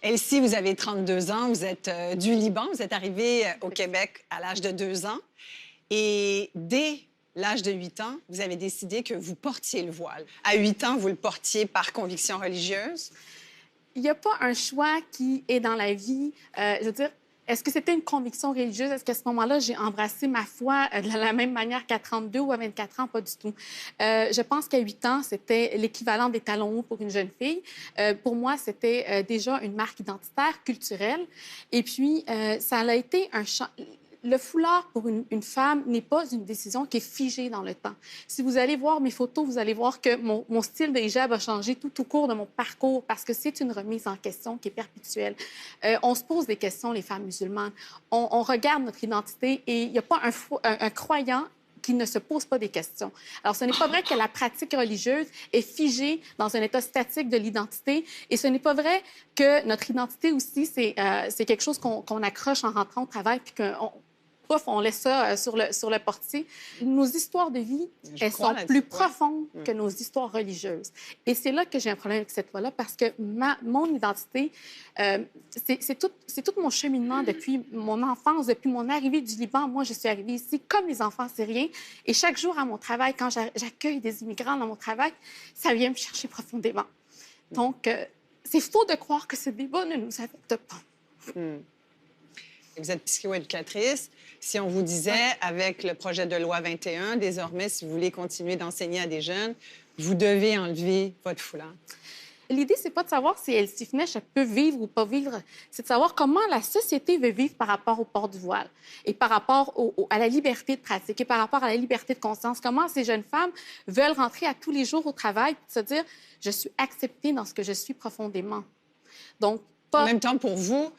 Elsie, vous avez 32 ans, vous êtes du Liban, vous êtes arrivée au Québec à l'âge de 2 ans. Et dès l'âge de 8 ans, vous avez décidé que vous portiez le voile. À 8 ans, vous le portiez par conviction religieuse? Il n'y a pas un choix qui est dans la vie. Je veux dire, est-ce que c'était une conviction religieuse? Est-ce qu'à ce moment-là, j'ai embrassé ma foi de la même manière qu'à 32 ou à 24 ans? Pas du tout. Je pense qu'à 8 ans, c'était l'équivalent des talons hauts pour une jeune fille. Pour moi, c'était déjà une marque identitaire, culturelle. Et puis, ça a été un champ... Le foulard pour une femme n'est pas une décision qui est figée dans le temps. Si vous allez voir mes photos, vous allez voir que mon style de hijab a changé tout au cours de mon parcours parce que c'est une remise en question qui est perpétuelle. On se pose des questions, les femmes musulmanes. On regarde notre identité et il n'y a pas un croyant qui ne se pose pas des questions. Alors, ce n'est pas vrai que la pratique religieuse est figée dans un état statique de l'identité et ce n'est pas vrai que notre identité aussi, c'est quelque chose qu'on accroche en rentrant au travail puis qu'on... Pouf, on laisse ça sur le portier. Nos histoires de vie, elles sont plus profondes que nos histoires religieuses. Et c'est là que j'ai un problème avec cette loi-là parce que mon identité, c'est tout mon cheminement depuis mon enfance, depuis mon arrivée du Liban. Moi, je suis arrivée ici comme les enfants syriens. Et chaque jour à mon travail, quand j'accueille des immigrants dans mon travail, ça vient me chercher profondément. Donc, c'est faux de croire que ce débat ne nous affecte pas. Vous êtes psychoéducatrice. Si on vous disait, avec le projet de loi 21, désormais, si vous voulez continuer d'enseigner à des jeunes, vous devez enlever votre foulard. L'idée, c'est pas de savoir si Elsie Fnech peut vivre ou pas vivre. C'est de savoir comment la société veut vivre par rapport au port du voile et par rapport à la liberté de pratique et par rapport à la liberté de conscience. Comment ces jeunes femmes veulent rentrer à tous les jours au travail et se dire « je suis acceptée dans ce que je suis profondément ». Donc, en même temps, pour vous,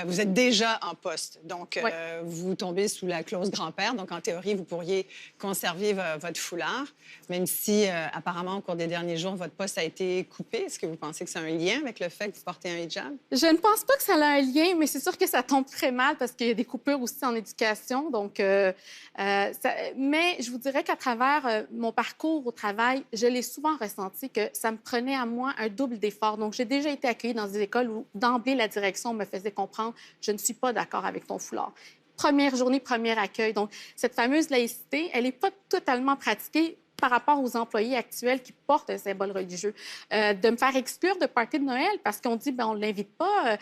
vous êtes déjà en poste. Donc, vous tombez sous la clause grand-père. Donc, en théorie, vous pourriez conserver votre foulard, même si, apparemment, au cours des derniers jours, votre poste a été coupé. Est-ce que vous pensez que c'est un lien avec le fait que vous portez un hijab? Je ne pense pas que ça a un lien, mais c'est sûr que ça tombe très mal parce qu'il y a des coupures aussi en éducation. Donc, mais je vous dirais qu'à travers mon parcours au travail, je l'ai souvent ressenti que ça me prenait à moi un double d'effort. Donc, j'ai déjà été accueillie dans des écoles où, d'emblée, la direction me faisait comprendre « je ne suis pas d'accord avec ton foulard ». Première journée, premier accueil. Donc, cette fameuse laïcité, elle n'est pas totalement pratiquée par rapport aux employés actuels qui portent un symbole religieux. De me faire exclure de party de Noël parce qu'on dit ben, « on ne l'invite pas »,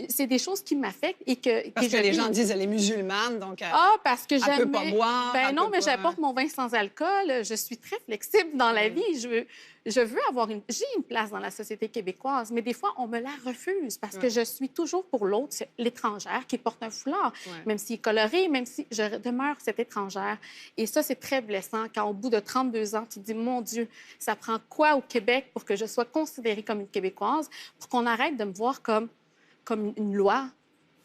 c'est des choses qui m'affectent et que... Parce que les gens disent elle est musulmane, donc parce que elle peut pas boire. Ben non, mais j'apporte mon vin sans alcool. Je suis très flexible dans la vie. Je veux avoir j'ai une place dans la société québécoise, mais des fois, on me la refuse parce que je suis toujours pour l'autre, c'est l'étrangère qui porte un foulard, même s'il est coloré, même si je demeure cette étrangère. Et ça, c'est très blessant quand, au bout de 32 ans, tu te dis, mon Dieu, ça prend quoi au Québec pour que je sois considérée comme une Québécoise, pour qu'on arrête de me voir comme une loi.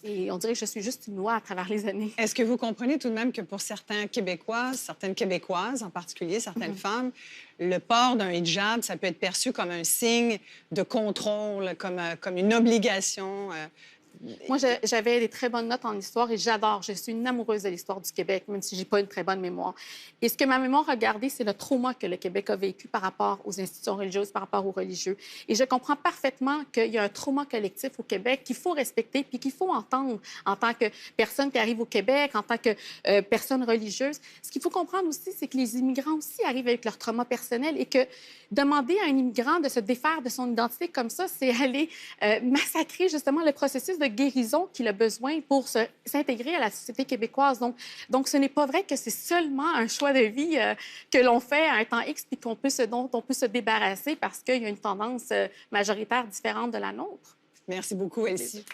Et on dirait que je suis juste une loi à travers les années. Est-ce que vous comprenez tout de même que pour certains Québécois, certaines Québécoises en particulier, certaines femmes, le port d'un hijab, ça peut être perçu comme un signe de contrôle, comme une obligation? Moi, j'avais des très bonnes notes en histoire et j'adore. Je suis une amoureuse de l'histoire du Québec, même si je n'ai pas une très bonne mémoire. Et ce que ma mémoire a gardé, c'est le trauma que le Québec a vécu par rapport aux institutions religieuses, par rapport aux religieux. Et je comprends parfaitement qu'il y a un trauma collectif au Québec qu'il faut respecter puis qu'il faut entendre en tant que personne qui arrive au Québec, en tant que personne religieuse. Ce qu'il faut comprendre aussi, c'est que les immigrants aussi arrivent avec leur trauma personnel et que demander à un immigrant de se défaire de son identité comme ça, c'est aller massacrer justement le processus de guérison qu'il a besoin pour s'intégrer à la société québécoise. Donc, ce n'est pas vrai que c'est seulement un choix de vie que l'on fait à un temps X puis dont on peut se débarrasser parce qu'il y a une tendance majoritaire différente de la nôtre. Merci beaucoup, Elsie.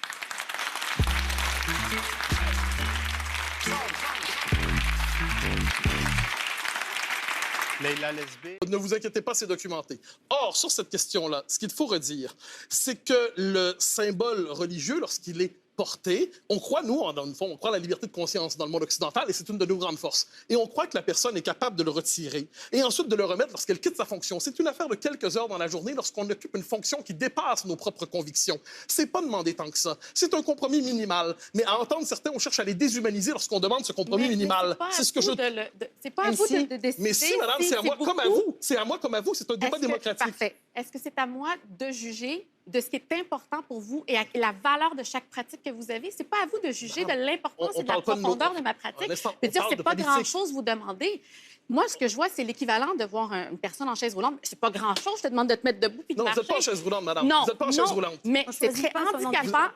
Leila Lesbé. Ne vous inquiétez pas, c'est documenté. Or, sur cette question-là, ce qu'il faut redire, c'est que le symbole religieux, lorsqu'il est porter. On croit, nous, dans le fond, on croit à la liberté de conscience dans le monde occidental et c'est une de nos grandes forces. Et on croit que la personne est capable de le retirer et ensuite de le remettre lorsqu'elle quitte sa fonction. C'est une affaire de quelques heures dans la journée lorsqu'on occupe une fonction qui dépasse nos propres convictions. C'est pas demander tant que ça. C'est un compromis minimal. Mais à entendre certains, on cherche à les déshumaniser lorsqu'on demande ce compromis minimal. C'est ce que je... C'est pas à vous de décider. Mais si, madame, c'est à moi comme à vous. C'est à moi comme à vous. C'est un débat démocratique. Parfait. Est-ce que c'est à moi de juger de ce qui est important pour vous et la valeur de chaque pratique que vous avez? C'est pas à vous de juger de l'importance et de la profondeur de ma pratique. Je veux dire, c'est pas grand-chose vous demander. Moi, ce que je vois, c'est l'équivalent de voir une personne en chaise roulante. C'est pas grand-chose. Je te demande de te mettre debout puis de marcher. Non, vous n'êtes pas en chaise roulante, madame. Non, vous n'êtes pas en chaise roulante. Mais c'est très handicapant.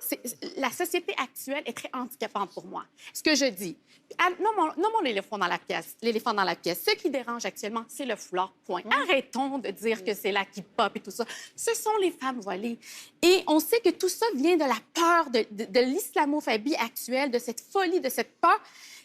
La société actuelle est très handicapante pour moi. Ce que je dis, nommons l'éléphant dans la pièce. L'éléphant dans la pièce. Ce qui dérange actuellement, c'est le foulard, point. Arrêtons de dire que c'est là qui pop et tout ça. Ce sont les femmes voilées. Et on sait que tout ça vient de la peur, de l'islamophobie actuelle, de cette folie, de cette peur.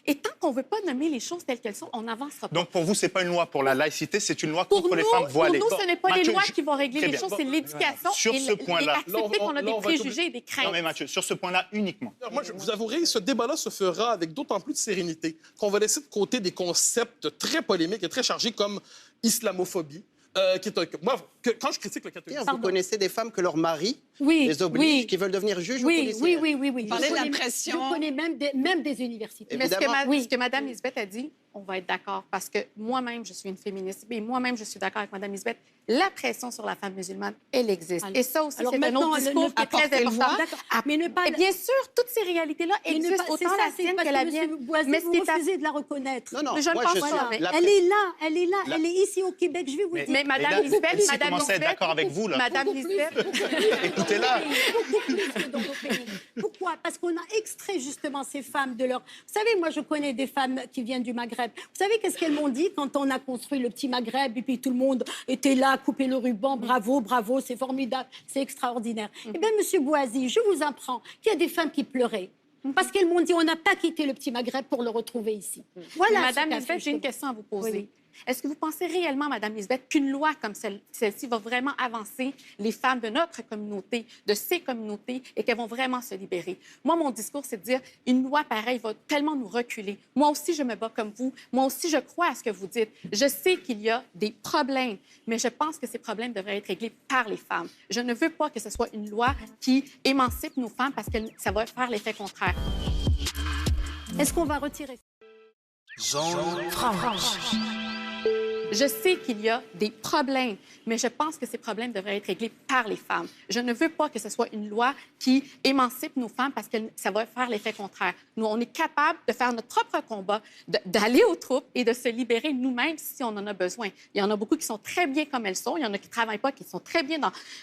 Et tant qu'on ne veut pas nommer les choses telles qu'elles sont, on n'avancera pas. Donc, pour vous, ce n'est pas une loi pour la laïcité, c'est une loi contre les femmes voilées. Pour nous, ce n'est pas les lois qui vont régler les choses, c'est l'éducation sur ce point-là, et accepter qu'on a des préjugés et des craintes. Non, mais Mathieu, sur ce point-là uniquement. Moi, je vous avouerai, ce débat-là se fera avec d'autant plus de sérénité qu'on va laisser de côté des concepts très polémiques et très chargés comme islamophobie. Moi, quand je critique le catholicisme... Vous connaissez des femmes que leur mari les oblige, qui veulent devenir juges ou policiers? Oui. Vous parlez de la pression. Je connais même des universités. Mais ce que Mme Lisbeth a dit, on va être d'accord, parce que moi-même, je suis une féministe, et moi-même, je suis d'accord avec Mme Lisbeth. La pression sur la femme musulmane, elle existe. Et ça aussi, c'est un autre discours qui est très important. Mais ne pas... Et bien sûr, toutes ces réalités-là existent, autant la sienne que la mienne. Mais vous refusez de la reconnaître. Non, je ne pense pas. Elle est là, elle est ici au Québec, je vais vous dire. Mais Mme Lisbeth, Madame Lisbeth, d'accord avec vous, là. Madame Lisbeth... Écoutez-la. Beaucoup plus que dans vos pays. Pourquoi? Parce qu'on a extrait justement ces femmes de leur... Vous savez, moi, je connais des femmes qui viennent du Maghreb. Vous savez qu'est-ce qu'elles m'ont dit quand on a construit le petit Maghreb et puis tout le monde était là, couper le ruban, bravo, c'est formidable, c'est extraordinaire. Eh bien, Monsieur Boisy, je vous apprends qu'il y a des femmes qui pleuraient. Parce qu'elles m'ont dit, on n'a pas quitté le petit Maghreb pour le retrouver ici. Voilà. Madame Lisbeth, j'ai une question à vous poser. Oui. Est-ce que vous pensez réellement, Madame Lisbeth, qu'une loi comme celle-ci va vraiment avancer les femmes de notre communauté, de ces communautés, et qu'elles vont vraiment se libérer? Moi, mon discours, c'est de dire, une loi pareille va tellement nous reculer. Moi aussi, je me bats comme vous. Moi aussi, je crois à ce que vous dites. Je sais qu'il y a des problèmes, mais je pense que ces problèmes devraient être réglés par les femmes. Je ne veux pas que ce soit une loi qui émancipe nos femmes parce que ça va faire l'effet contraire. Est-ce qu'on va retirer... Zone franche. Je sais qu'il y a des problèmes, mais je pense que ces problèmes devraient être réglés par les femmes. Je ne veux pas que ce soit une loi qui émancipe nos femmes parce que ça va faire l'effet contraire. Nous, on est capable de faire notre propre combat, d'aller aux troupes et de se libérer nous-mêmes si on en a besoin. Il y en a beaucoup qui sont très bien comme elles sont. Il y en a qui ne travaillent pas, qui sont très bien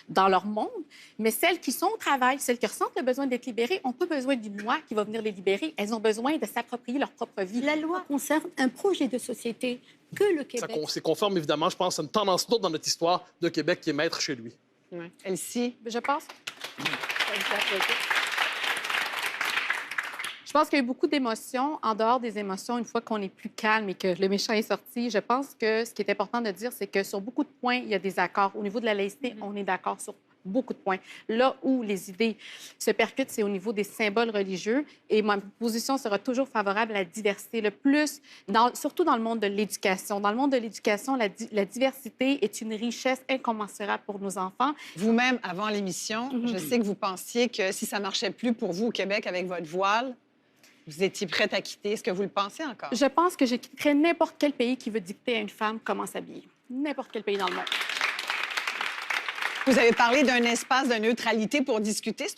dans leur monde. Mais celles qui sont au travail, celles qui ressentent le besoin d'être libérées, n'ont pas besoin d'une loi qui va venir les libérer. Elles ont besoin de s'approprier leur propre vie. La loi concerne un projet de société que le Québec... C'est conforme, évidemment, je pense, à une tendance d'autre dans notre histoire de Québec qui est maître chez lui. Ouais. Elsie? Je pense. Je pense qu'il y a eu beaucoup d'émotions. En dehors des émotions, une fois qu'on est plus calme et que le méchant est sorti, je pense que ce qui est important de dire, c'est que sur beaucoup de points, il y a des accords. Au niveau de la laïcité, on est d'accord sur beaucoup de points. Là où les idées se percutent, c'est au niveau des symboles religieux. Et ma position sera toujours favorable à la diversité. Le plus, surtout dans le monde de l'éducation. Dans le monde de l'éducation, la diversité est une richesse incommensurable pour nos enfants. Vous-même, avant l'émission, je sais que vous pensiez que si ça ne marchait plus pour vous au Québec avec votre voile, vous étiez prête à quitter. Est-ce que vous le pensez encore? Je pense que je quitterais n'importe quel pays qui veut dicter à une femme comment s'habiller. N'importe quel pays dans le monde. Vous avez parlé d'un espace de neutralité pour discuter.